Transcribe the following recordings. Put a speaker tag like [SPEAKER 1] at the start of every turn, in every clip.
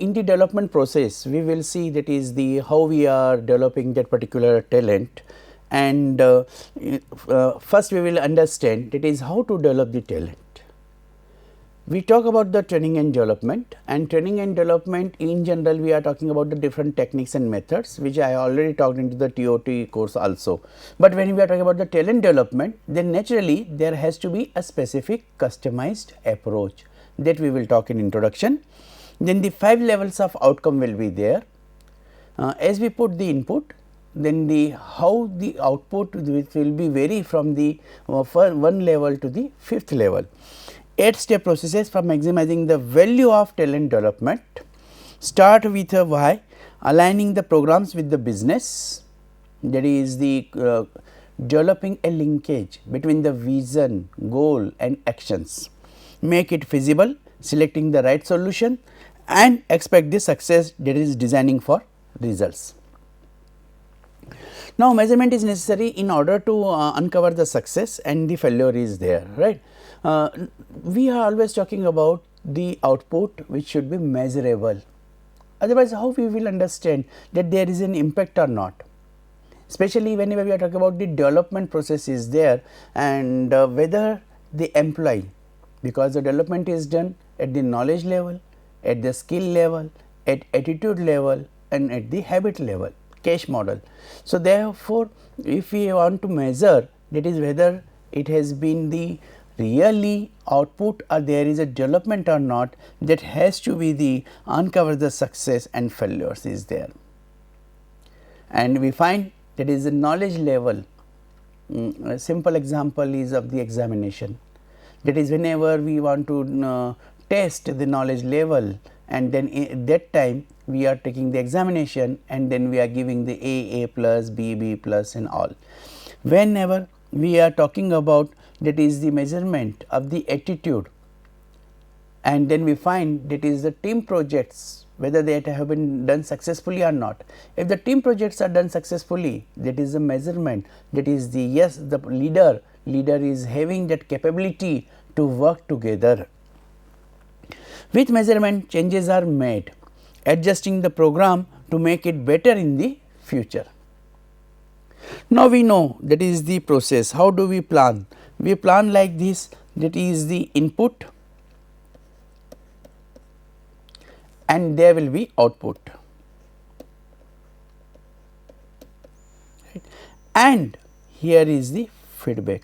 [SPEAKER 1] in the development process, we will see that is the how we are developing that particular talent, and first we will understand that is how to develop the talent. We talk about the training and development, and training and development in general we are talking about the different techniques and methods, which I already talked into the TOT course also. But when we are talking about the talent development, then naturally there has to be a specific customized approach that we will talk in introduction. Then the 5 levels of outcome will be there. As we put the input, then the how the output will be vary from the one level to the 5th level. 8 step processes for maximizing the value of talent development. Start with a why, aligning the programs with the business, that is the developing a linkage between the vision, goal and actions. Make it feasible, selecting the right solution and expect the success, that is designing for results. Now, measurement is necessary in order to uncover the success and the failure is there, right. We are always talking about the output which should be measurable, otherwise how we will understand that there is an impact or not, especially whenever we are talking about the development process is there, and whether the employee, because the development is done at the knowledge level, at the skill level, at attitude level and at the habit level, cache model. So, therefore, if we want to measure, that is whether it has been the really output or there is a development or not, that has to be the uncover the success and failures is there. And we find that is the knowledge level. A simple example is of the examination, that is whenever we want to test the knowledge level, and then at that time we are taking the examination and then we are giving the A plus, B plus and all. Whenever we are talking about, that is the measurement of the attitude, and then we find that is the team projects, whether they have been done successfully or not. If the team projects are done successfully, that is the measurement, that is the yes, the leader is having that capability to work together. With measurement, changes are made, adjusting the program to make it better in the future. Now, we know that is the process. How do we plan? We plan like this, that is the input and there will be output, right. And here is the feedback.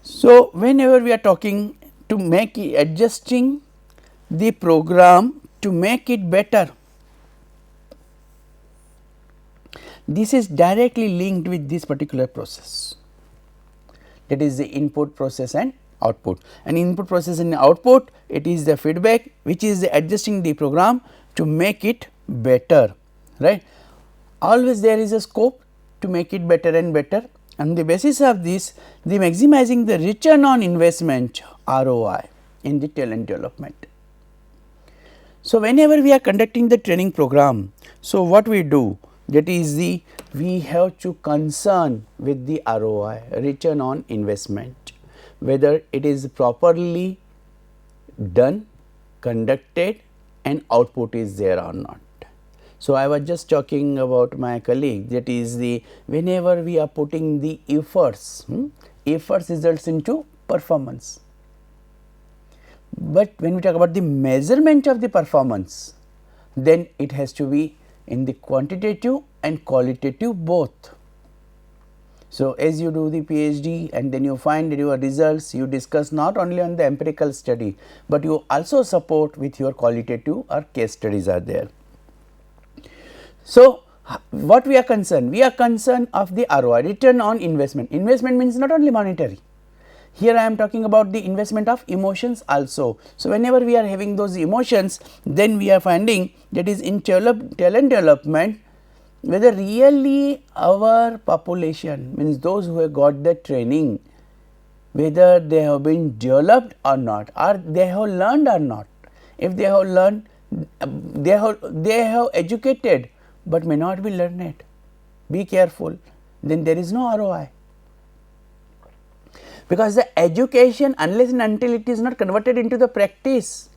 [SPEAKER 1] So, whenever we are talking to make adjusting the program to make it better, this is directly linked with this particular process, that is the input, process and output. And input, process and output, it is the feedback which is the adjusting the program to make it better, right. Always there is a scope to make it better and better. On the basis of this, the maximizing the return on investment ROI in the talent development. So, whenever we are conducting the training program, so what we do, that is the we have to concern with the ROI, return on investment, whether it is properly done, conducted and output is there or not. So, I was just talking about my colleague, that is the whenever we are putting the efforts, efforts results into performance. But when we talk about the measurement of the performance, then it has to be in the quantitative and qualitative both. So, as you do the PhD and then you find your results, you discuss not only on the empirical study, but you also support with your qualitative or case studies are there. So, what we are concerned? We are concerned of the ROI, return on investment. Investment means not only monetary. Here I am talking about the investment of emotions also. So, whenever we are having those emotions, then we are finding that is in talent development, whether really our population, means those who have got the training, whether they have been developed or not, or they have learned or not. If they have learned, they have educated, but may not be learned. Be careful, then there is no ROI. because the education, unless and until it is not converted into the practice,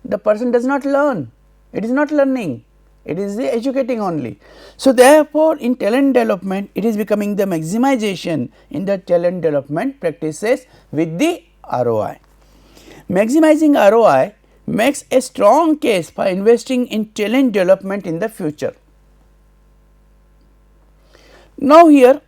[SPEAKER 1] the person does not learn. It is not learning, it is the educating only. So, therefore, in talent development, it is becoming the maximization in the talent development practices with the ROI. Maximizing ROI makes a strong case for investing in talent development in the future. Now, here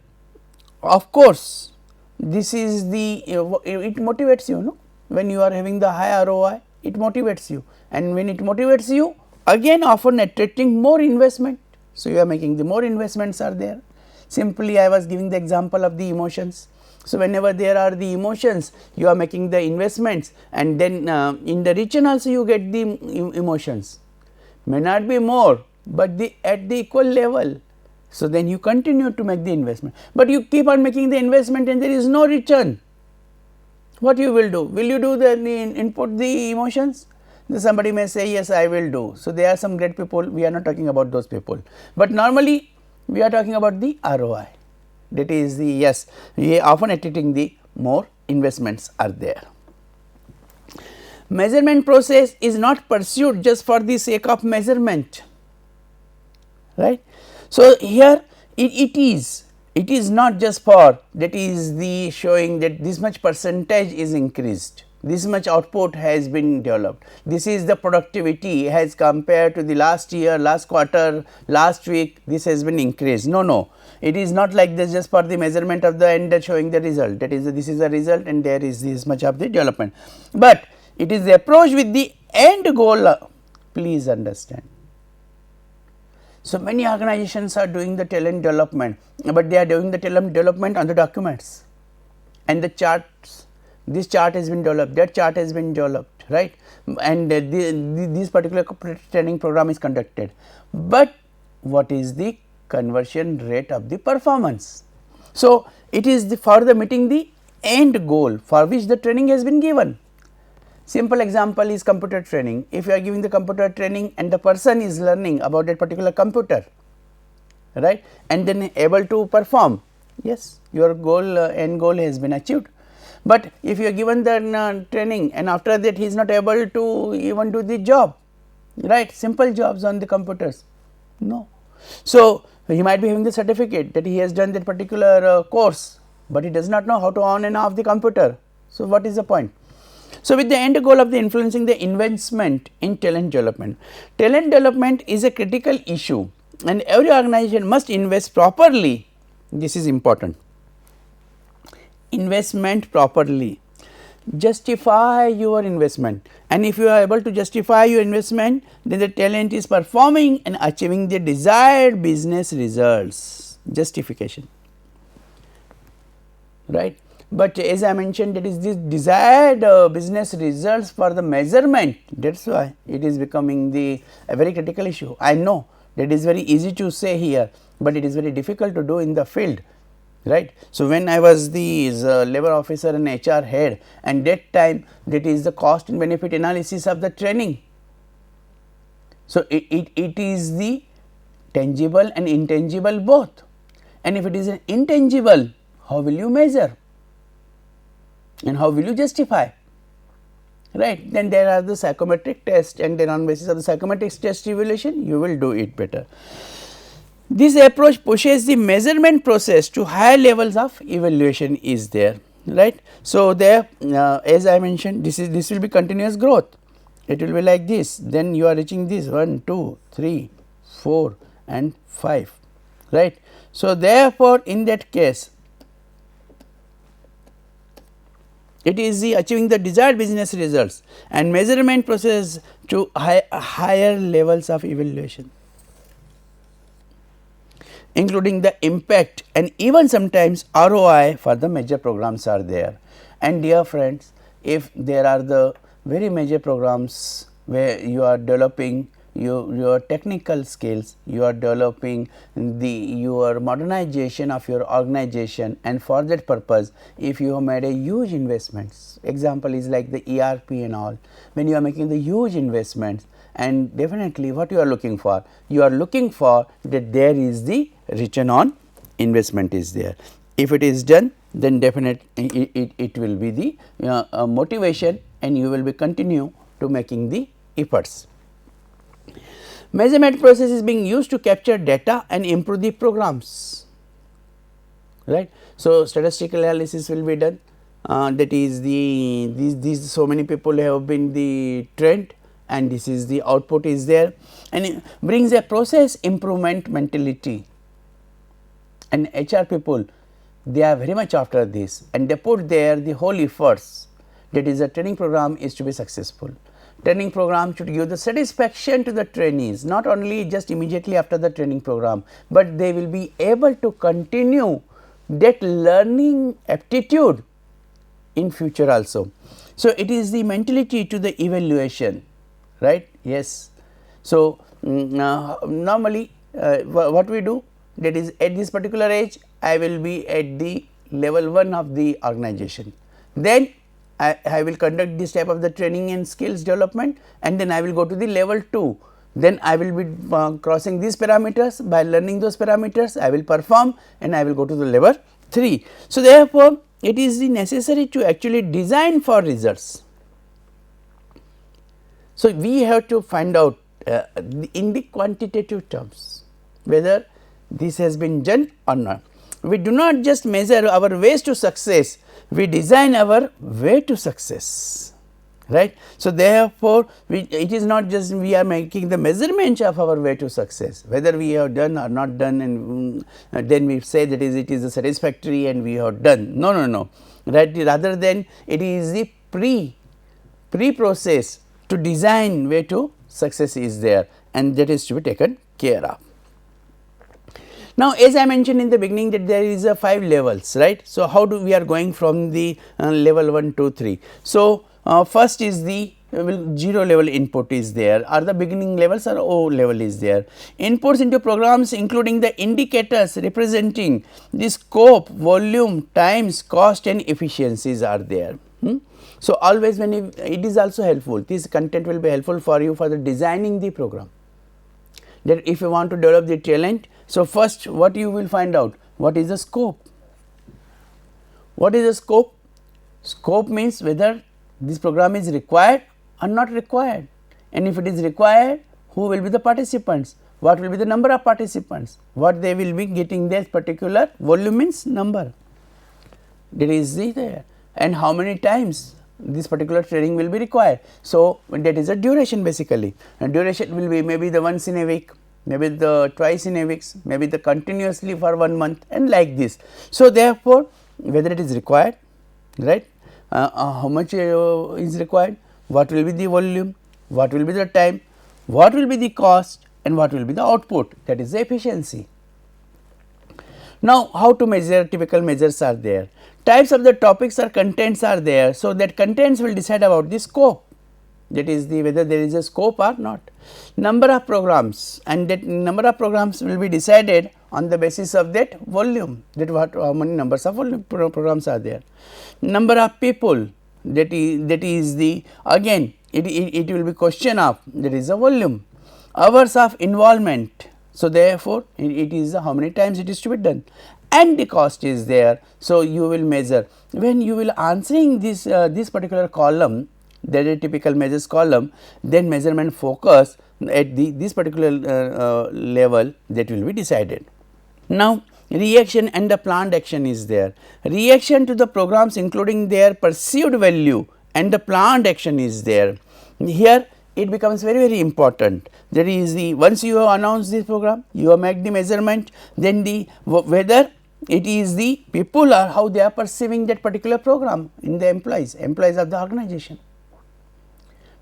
[SPEAKER 1] of course, this is the it motivates you, no? When you are having the high ROI, it motivates you, and when it motivates you, again often attracting more investment. So, you are making the more investments are there. Simply I was giving the example of the emotions. So, whenever there are the emotions, you are making the investments, and then in the return also you get the emotions, may not be more, but at the equal level. So, then you continue to make the investment, but you keep on making the investment and there is no return. What you will do? Will you do the input the emotions? Then somebody may say yes, I will do. So, there are some great people, we are not talking about those people, but normally we are talking about the ROI. That is the yes, we are often attracting the more investments are there. Measurement process is not pursued just for the sake of measurement, right. So, here it is not just for that is the showing that this much percentage is increased, this much output has been developed, this is the productivity has compared to the last year, last quarter, last week, this has been increased. No, it is not like this just for the measurement of the end showing the result, that is this is the result and there is this much of the development, but it is the approach with the end goal, please understand. So, many organizations are doing the talent development, but they are doing the talent development on the documents and the charts. This chart has been developed, that chart has been developed, right, and this particular training program is conducted, but what is the conversion rate of the performance? So, it is for the meeting the end goal for which the training has been given. Simple example is computer training. If you are giving the computer training and the person is learning about that particular computer, right, and then able to perform, yes, your goal end goal has been achieved. But if you are given the training and after that he is not able to even do the job, right, simple jobs on the computers, no. So, he might be having the certificate that he has done that particular course, but he does not know how to on and off the computer. So, what is the point? So, with the end goal of the influencing the investment in talent development. Talent development is a critical issue and every organization must invest properly. This is important. Investment properly. Justify your investment, and if you are able to justify your investment, then the talent is performing and achieving the desired business results. Justification, right. But as I mentioned, it is this desired business results for the measurement, that is why it is becoming a very critical issue. I know that is very easy to say here, but it is very difficult to do in the field, right. So, when I was the labor officer and HR head, and that time that is the cost and benefit analysis of the training. So, it is the tangible and intangible both, and if it is an intangible, how will you measure? And how will you justify, right? Then there are the psychometric test, and then on basis of the psychometric test evaluation you will do it better. This approach pushes the measurement process to higher levels of evaluation is there, right. So, there as I mentioned, this will be continuous growth, it will be like this, then you are reaching this 1, 2, 3, 4 and 5, right. So, therefore, in that case it is the achieving the desired business results and measurement process to higher levels of evaluation, including the impact and even sometimes ROI for the major programs are there. And dear friends, if there are the very major programs where you are developing your technical skills, you are developing your modernization of your organization, and for that purpose if you have made a huge investments, example is like the ERP and all, when you are making the huge investments, and definitely what you are looking for? You are looking for that there is the return on investment is there. If it is done, then definitely it will be the motivation, and you will be continue to making the efforts. Measurement process is being used to capture data and improve the programs, right. So, statistical analysis will be done, that is these so many people have been the trend, and this is the output is there, and it brings a process improvement mentality, and HR people, they are very much after this, and they put there the whole efforts, that is, a training program is to be successful. Training program should give the satisfaction to the trainees, not only just immediately after the training program, but they will be able to continue that learning aptitude in future also. So, it is the mentality to the evaluation, right. Yes. So, normally what we do, that is, at this particular age I will be at the level 1 of the organization, then I will conduct this type of the training and skills development, and then I will go to the level 2, then I will be crossing these parameters. By learning those parameters I will perform, and I will go to the level 3. So, therefore, it is necessary to actually design for results. So, we have to find out in the quantitative terms whether this has been done or not. We do not just measure our ways to success, we design our way to success, right. So, therefore, it is not just we are making the measurement of our way to success, whether we have done or not done, and then we say that it is a satisfactory and we have done. No, no, no, right. Rather than it is the pre process to design way to success is there, and that is to be taken care of. Now, as I mentioned in the beginning that there is a 5 levels, right. So, how do we are going from the level 1, 2, 3. So, first is the 0 level input is there, or the beginning levels, or O level is there. Inputs into programs including the indicators representing the scope, volume, times, cost and efficiencies are there. So, always when it is also helpful, this content will be helpful for you for the designing the program, that if you want to develop the talent. So, first what you will find out, what is the scope? What is the scope? Scope means whether this program is required or not required, and if it is required, who will be the participants, what will be the number of participants, what they will be getting that particular volume means number, that is there, and how many times this particular training will be required. So, that is a duration basically, and duration will be maybe the once in a week, maybe the twice in a week, maybe the continuously for 1 month, and like this. So, therefore, whether it is required, right, how much is required, what will be the volume, what will be the time, what will be the cost, and what will be the output, that is the efficiency. Now, how to measure? Typical measures are there, types of the topics or contents are there. So, that contents will decide about the scope, that is the whether there is a scope or not. Number of programs, and that number of programs will be decided on the basis of that volume, that how many numbers of programs are there. Number of people, that is the again it will be question of, that is a volume. Hours of involvement, so therefore, it is how many times it is to be done, and the cost is there. So, you will measure when you will answering this particular column, that is a typical measures column, then measurement focus at this particular level, that will be decided. Now, reaction and the planned action is there. Reaction to the programs including their perceived value and the planned action is there. Here it becomes very important, that is the once you have announced this program, you have made the measurement, then the whether it is the people or how they are perceiving that particular program in the employees of the organization,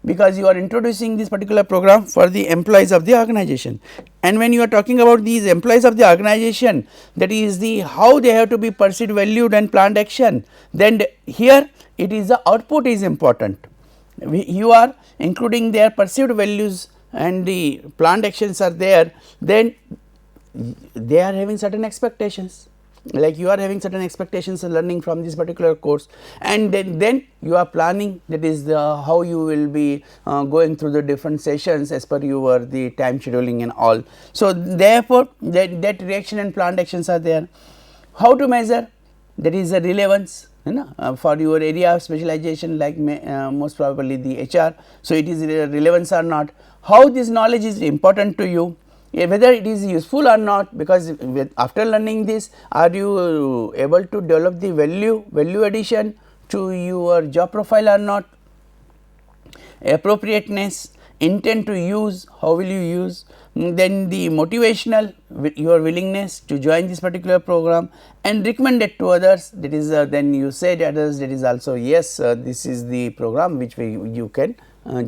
[SPEAKER 1] because you are introducing this particular program for the employees of the organization. And when you are talking about these employees of the organization, that is the how they have to be perceived, valued and planned action, then here it is the output is important. You are including their perceived values and the planned actions are there, then they are having certain expectations, like you are having certain expectations of learning from this particular course, and then you are planning, that is the how you will be going through the different sessions as per your the time scheduling and all. So, therefore, that reaction and planned actions are there. How to measure? that is the relevance, you know, for your area of specialization, like most probably the HR. So, it is relevance or not, how this knowledge is important to you, whether it is useful or not, because after learning this, are you able to develop the value addition to your job profile or not, appropriateness, intent to use, how will you use, then the motivational, your willingness to join this particular program and recommend it to others, that is then you said others, that is also yes, this is the program which you can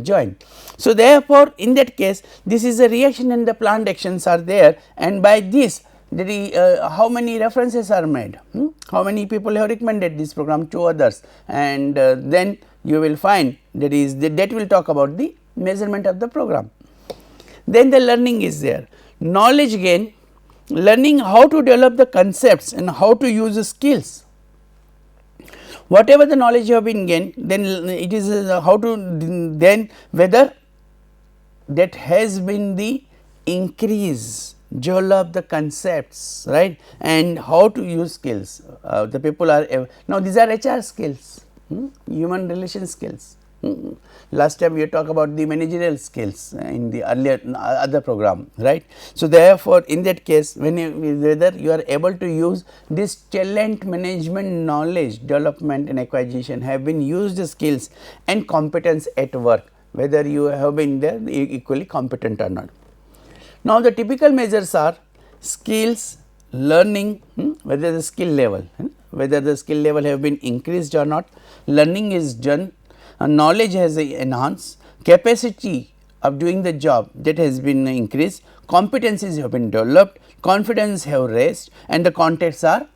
[SPEAKER 1] join. So, therefore, in that case this is a reaction and the planned actions are there, and by this there is how many references are made, how many people have recommended this program to others, and then you will find that is that will talk about the measurement of the program. Then the learning is there, knowledge gain, learning how to develop the concepts and how to use the skills. Whatever the knowledge you have been gained, then it is how to, then whether that has been the increase, develop the concepts, right, and how to use skills. The people are now these are HR skills, human relation skills. Last time we talked about the managerial skills in the earlier other program, right. So, therefore, in that case whether you are able to use this talent management knowledge development and acquisition have been used skills and competence at work, whether you have been there equally competent or not. Now, the typical measures are skills, learning, whether the skill level, whether the skill level have been increased or not, learning is done, knowledge has enhanced, capacity of doing the job that has been increased, competencies have been developed, confidence have raised, and the contexts are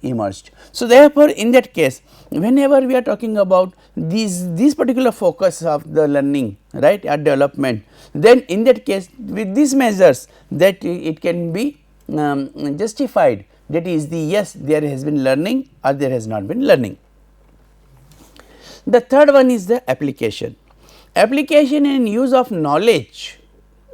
[SPEAKER 1] emerged. So, therefore, in that case whenever we are talking about these particular focus of the learning, right, or development, then in that case with these measures that it can be justified, that is the yes, there has been learning or there has not been learning. The third one is the application. Application and use of knowledge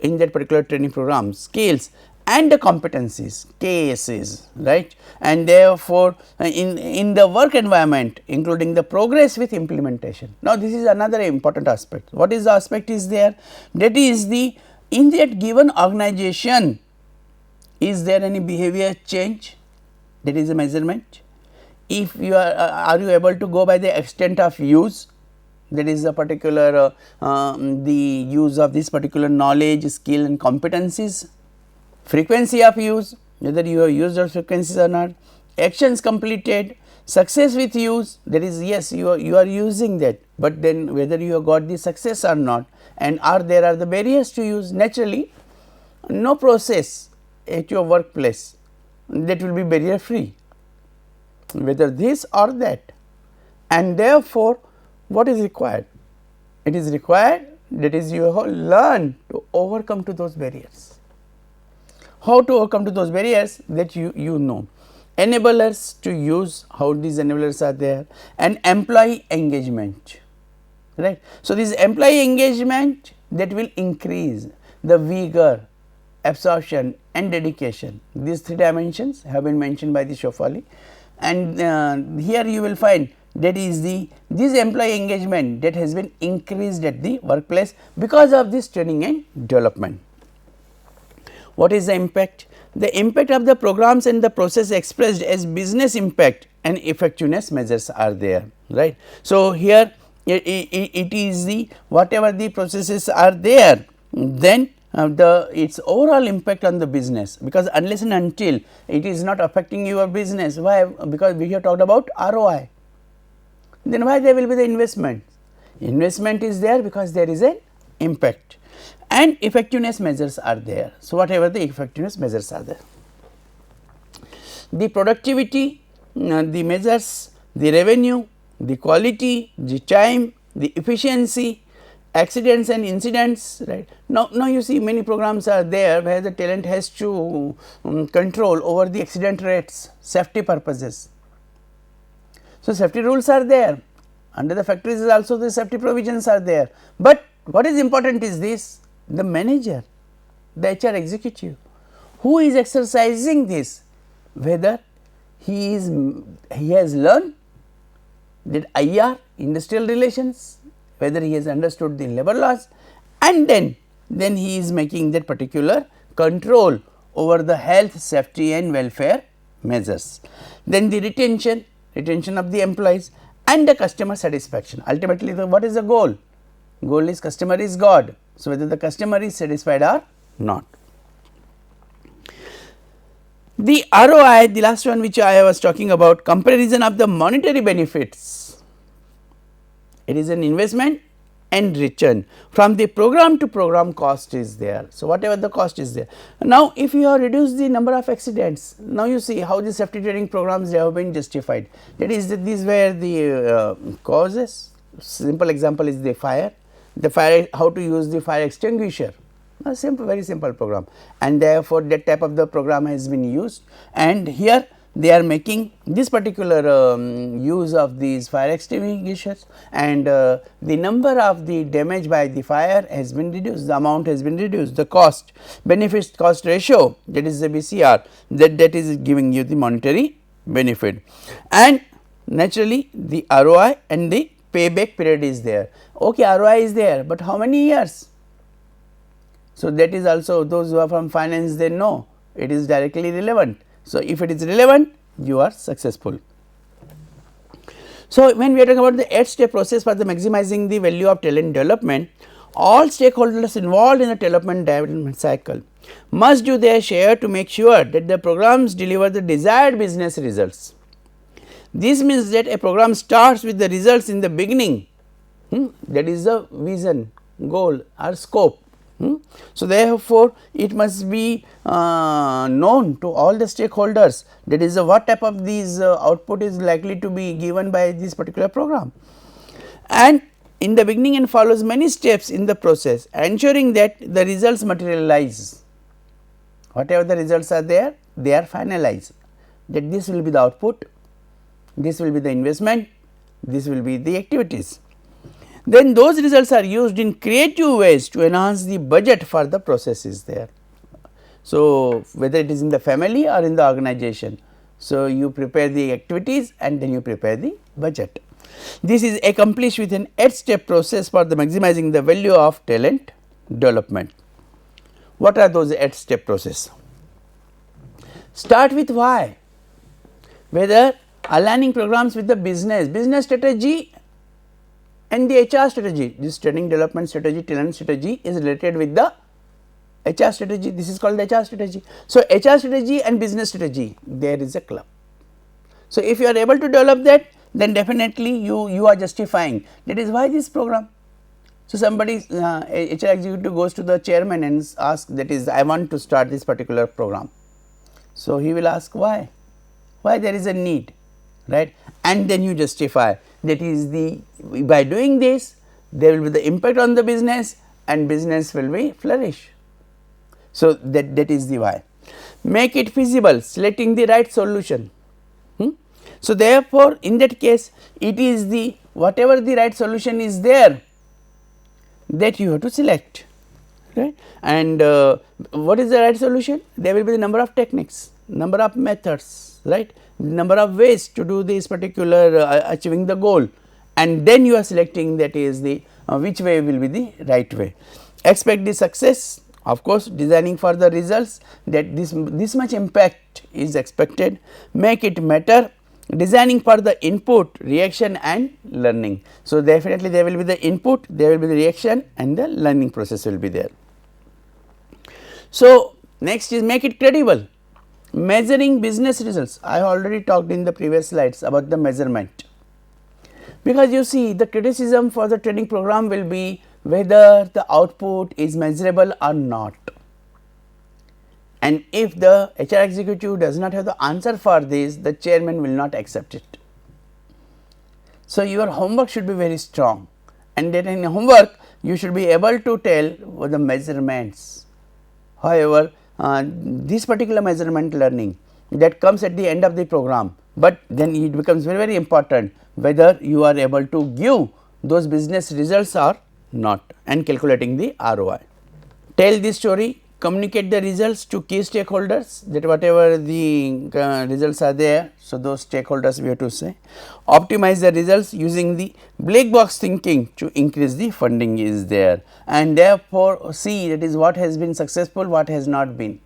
[SPEAKER 1] in that particular training program, skills and the competencies, KSs, right, and therefore, in the work environment including the progress with implementation. Now, this is another important aspect. What is the aspect is there? That is the in that given organization, is there any behavior change? That is a measurement. If you are you able to go by the extent of use, that is a particular the use of this particular knowledge, skill and competencies, frequency of use, whether you have used those frequencies or not, actions completed, success with use, that is yes, you are using that, but then whether you have got the success or not, and there are the barriers to use. Naturally, no process at your workplace that will be barrier free, whether this or that, and therefore, what is required? It is required that is you have learn to overcome to those barriers. How to overcome to those barriers, that you know. Enablers to use, how these enablers are there, and employee engagement, right. So, this employee engagement that will increase the vigor, absorption and dedication. These three dimensions have been mentioned by the Shofali, and here you will find that is this employee engagement that has been increased at the workplace because of this training and development. What is the impact? The impact of the programs and the process expressed as business impact and effectiveness measures are there, right. So, here it is the whatever the processes are there, then its overall impact on the business, because unless and until it is not affecting your business, why? Because we have talked about ROI, then why there will be the investment? Investment is there because there is an impact, and effectiveness measures are there. So, whatever the effectiveness measures are there, the productivity, the measures, the revenue, the quality, the time, the efficiency, accidents and incidents, right. Now you see many programs are there where the talent has to control over the accident rates, safety purposes. So, safety rules are there, under the factories also the safety provisions are there, but what is important is this, the manager, the HR executive, who is exercising this, whether he has learned that IR, industrial relations, whether he has understood the labor laws, and then he is making that particular control over the health, safety and welfare measures. Then the retention of the employees and the customer satisfaction. Ultimately, what is the goal? Goal is customer is God. So, whether the customer is satisfied or not. The ROI, the last one which I was talking about, comparison of the monetary benefits. It is an investment and return from the program to program cost is there. So, whatever the cost is there. Now, if you have reduced the number of accidents, now you see how the safety training programs have been justified. That is that these were the causes. Simple example is the fire, how to use the fire extinguisher. A simple, very simple program, and therefore, that type of the program has been used, and here they are making this particular use of these fire extinguishers, and the number of the damage by the fire has been reduced, the amount has been reduced, the cost benefit cost ratio, that is the BCR, that is giving you the monetary benefit, and naturally the ROI and the payback period is there. Okay, ROI is there, but how many years? So, that is also, those who are from finance, they know it is directly relevant. So, if it is relevant, you are successful. So, when we are talking about the 8-step process for the maximizing the value of talent development, all stakeholders involved in the development cycle must do their share to make sure that the programs deliver the desired business results. This means that a program starts with the results in the beginning, that is the vision, goal or scope. So, therefore, it must be known to all the stakeholders, that is what type of these output is likely to be given by this particular program, and in the beginning and follows many steps in the process, ensuring that the results materialize. Whatever the results are there, they are finalized, that this will be the output, this will be the investment, this will be the activities. Then those results are used in creative ways to enhance the budget for the processes there. So, whether it is in the family or in the organization. So, you prepare the activities and then you prepare the budget. This is accomplished with an 8-step process for the maximizing the value of talent development. What are those 8-step process? Start with why, whether aligning programs with the business strategy and the HR strategy. This training development strategy, talent strategy is related with the HR strategy. This is called the HR strategy. So, HR strategy and business strategy, there is a club. So, if you are able to develop that, then definitely you are justifying, that is why this program. So, somebody HR executive goes to the chairman and asks, that is, I want to start this particular program. So, he will ask why there is a need, right, and then you justify, that is the, by doing this there will be the impact on the business and business will be flourish. So, that is the why. Make it feasible, selecting the right solution. So, therefore, in that case it is the whatever the right solution is there, that you have to select, right, and what is the right solution? There will be the number of techniques, number of methods, right, number of ways to do this particular achieving the goal, and then you are selecting, that is the which way will be the right way. Expect the success, of course, designing for the results, that this much impact is expected. Make it matter, designing for the input, reaction and learning. So, definitely there will be the input, there will be the reaction and the learning process will be there. So, next is make it credible, measuring business results. I already talked in the previous slides about the measurement, because you see the criticism for the training program will be whether the output is measurable or not, and if the HR executive does not have the answer for this, the chairman will not accept it. So, your homework should be very strong, and then in homework you should be able to tell what the measurements. However, this particular measurement learning that comes at the end of the program, but then it becomes very important whether you are able to give those business results or not, and calculating the ROI. Tell the story, communicate the results to key stakeholders, that whatever the results are there. So, those stakeholders we have to say, optimize the results using the black box thinking to increase the funding is there, and therefore, see that is what has been successful, what has not been,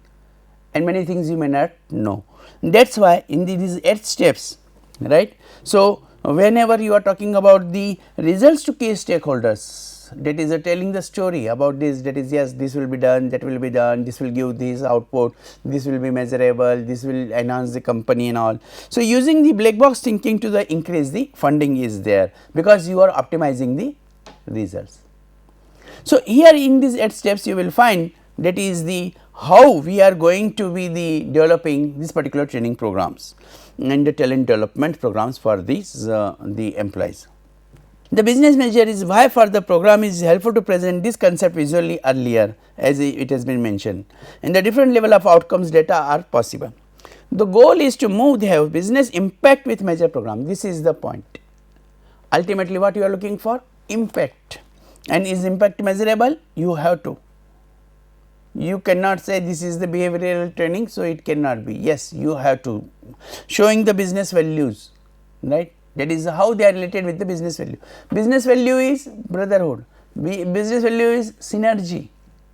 [SPEAKER 1] and many things you may not know. That is why in these 8 steps, right. So, whenever you are talking about the results to key stakeholders, that is telling the story about this, that is yes, this will be done, that will be done, this will give this output, this will be measurable, this will enhance the company and all. So, using the black box thinking to the increase the funding is there, because you are optimizing the results. So, here in these 8 steps you will find that is the how we are going to be the developing these particular training programs and the talent development programs for these the employees. The business measure is why for the program is helpful to present this concept visually earlier, as it has been mentioned, and the different level of outcomes data are possible. The goal is to move the business impact with measure program. This is the point. Ultimately what you are looking for? Impact. And is impact measurable? You have to. You cannot say this is the behavioral training, so it cannot be. Yes, you have to. Showing the business values, right. That is how they are related with the business value. Business value is brotherhood, business value is synergy,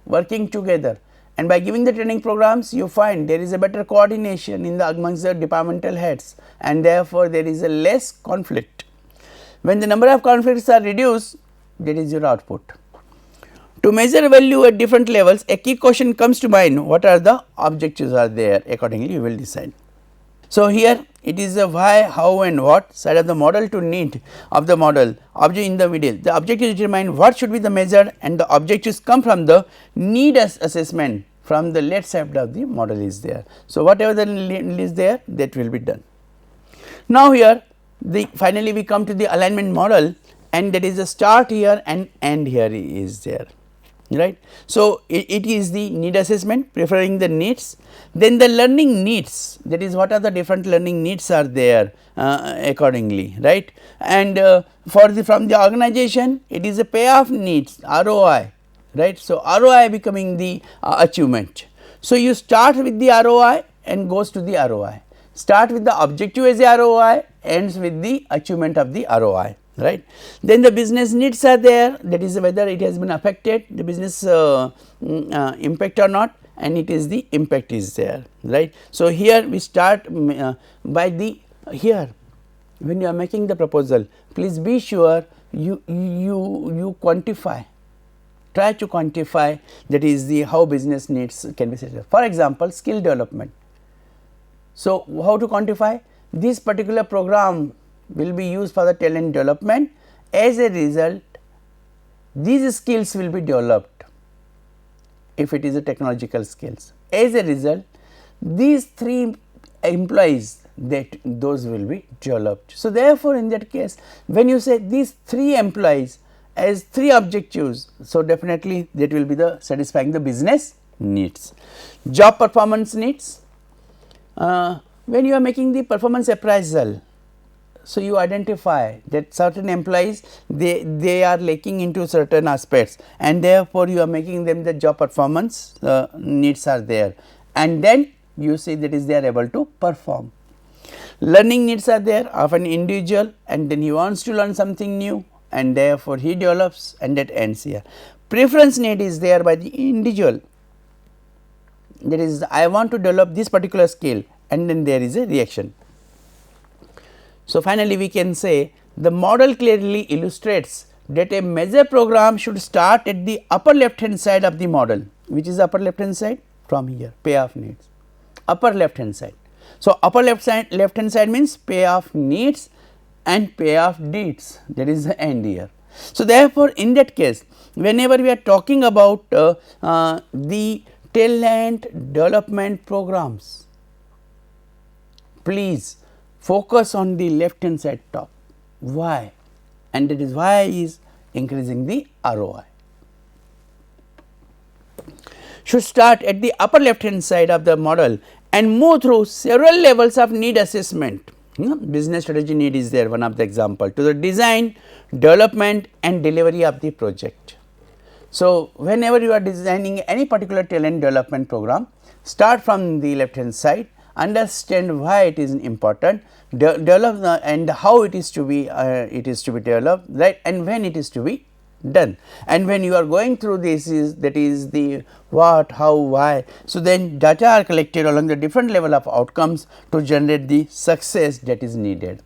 [SPEAKER 1] working together, and by giving the training programs you find there is a better coordination in the amongst the departmental heads, and therefore, there is a less conflict. When the number of conflicts are reduced, that is your output. To measure value at different levels, a key question comes to mind: what are the objectives are there? Accordingly, you will decide. So, here it is a why, how and what side of the model to need of the model object in the middle. The objective determine what should be the measured, and the objectives come from the need assessment from the left side of the model is there. So, whatever the need is there, that will be done. Now, here finally we come to the alignment model, and that is a start here and end here is there, right. So, it is the need assessment preferring the needs, then the learning needs, that is what are the different learning needs are there accordingly, right. And for the from the organization, it is a payoff needs, ROI, right. So, ROI becoming the achievement. So, you start with the ROI and goes to the ROI, start with the objective as a ROI, ends with the achievement of the ROI, right. Then the business needs are there, that is whether it has been affected the business impact or not, and it is the impact is there, right. So, here we start by the here when you are making the proposal, please be sure you quantify, try to quantify, that is the how business needs can be set up. For example, skill development. So, how to quantify? This particular program will be used for the talent development. As a result, these skills will be developed if it is a technological skills. As a result, these 3 employees, that those will be developed. So, therefore, in that case, when you say these 3 employees as 3 objectives, so definitely that will be the satisfying the business needs. Job performance needs, when you are making the performance appraisal, so you identify that certain employees they are lacking into certain aspects, and therefore, you are making them the job performance needs are there, and then you see that is they are able to perform. Learning needs are there of an individual, and then he wants to learn something new, and therefore, he develops, and that ends here. Preference need is there by the individual, that is I want to develop this particular skill, and then there is a reaction. So, finally, we can say the model clearly illustrates that a measure program should start at the upper left hand side of the model. Which is upper left hand side? From here, payoff needs, upper left hand side. So, upper left hand side means payoff needs and payoff deeds, that is the end here. So, therefore, in that case, whenever we are talking about the talent development programs, please focus on the left hand side top. Why? And that is why is increasing the ROI. Should start at the upper left hand side of the model and move through several levels of need assessment. Business strategy need is there, one of the example, to the design, development and delivery of the project. So, whenever you are designing any particular talent development program, start from the left hand side, understand why it is important, develop and how it is to be developed, right, and when it is to be done. And when you are going through this is that is the what, how, why. So, then data are collected along the different level of outcomes to generate the success that is needed.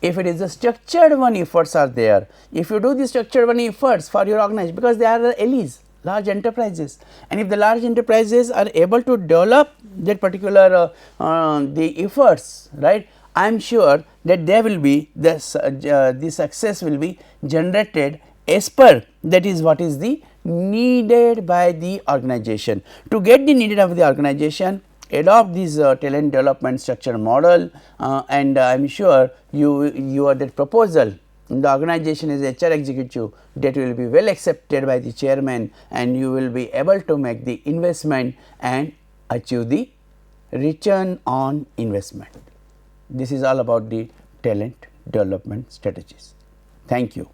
[SPEAKER 1] If it is a structured one, efforts are there. If you do the structured one efforts for your organization, because they are the LEs, large enterprises, and if the large enterprises are able to develop that particular the efforts, right, I am sure that there will be the success will be generated as per that is what is the needed by the organization. To get the needed of the organization, adopt this talent development structure model, and I am sure you are that proposal in the organization as HR executive that will be well accepted by the chairman, and you will be able to make the investment and achieve the return on investment. This is all about the talent development strategies. Thank you.